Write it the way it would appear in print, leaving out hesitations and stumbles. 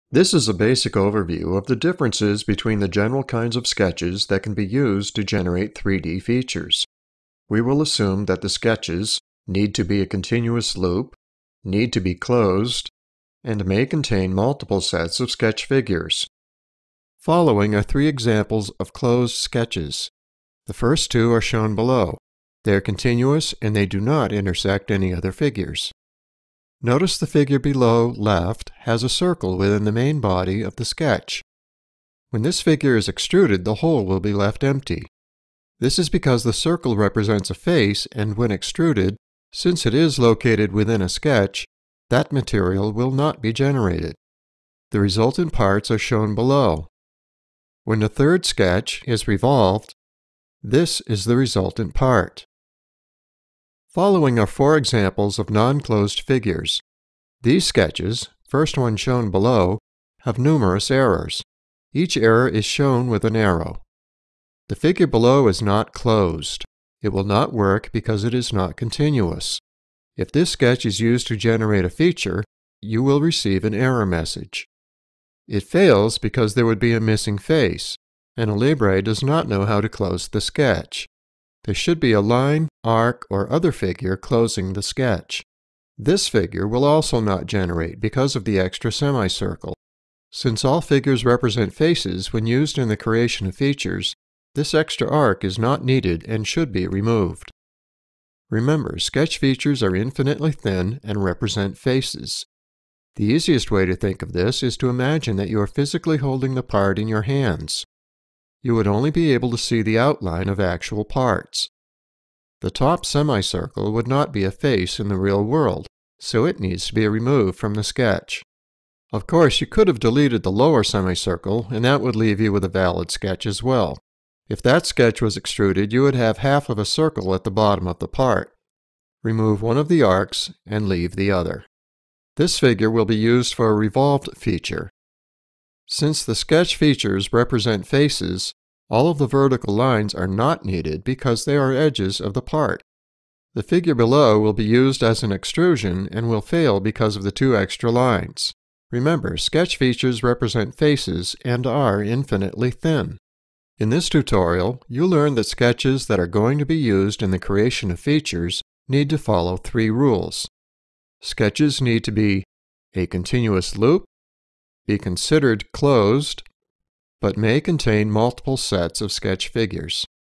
This is a basic overview of the differences between the general kinds of sketches that can be used to generate 3D features. We will assume that the sketches need to be a continuous loop, need to be closed, and may contain multiple sets of sketch figures. Following are 3 examples of closed sketches. The first 2 are shown below. They are continuous and they do not intersect any other figures. Notice the figure below left has a circle within the main body of the sketch. When this figure is extruded, the hole will be left empty. This is because the circle represents a face, and when extruded, since it is located within a sketch, that material will not be generated. The resultant parts are shown below. When the third sketch is revolved, this is the resultant part. Following are 4 examples of non-closed figures. These sketches, first one shown below, have numerous errors. Each error is shown with an arrow. The figure below is not closed. It will not work because it is not continuous. If this sketch is used to generate a feature, you will receive an error message. It fails because there would be a missing face, and Libre does not know how to close the sketch. There should be a line, arc, or other figure closing the sketch. This figure will also not generate because of the extra semicircle. Since all figures represent faces when used in the creation of features, this extra arc is not needed and should be removed. Remember, sketch features are infinitely thin and represent faces. The easiest way to think of this is to imagine that you are physically holding the part in your hands. You would only be able to see the outline of actual parts. The top semicircle would not be a face in the real world, so it needs to be removed from the sketch. Of course, you could have deleted the lower semicircle, and that would leave you with a valid sketch as well. If that sketch was extruded, you would have half of a circle at the bottom of the part. Remove one of the arcs and leave the other. This figure will be used for a revolved feature. Since the sketch features represent faces, all of the vertical lines are not needed because they are edges of the part. The figure below will be used as an extrusion and will fail because of the 2 extra lines. Remember, sketch features represent faces and are infinitely thin. In this tutorial, you'll learn that sketches that are going to be used in the creation of features need to follow 3 rules. Sketches need to be a continuous loop, be considered closed, but may contain multiple sets of sketch figures.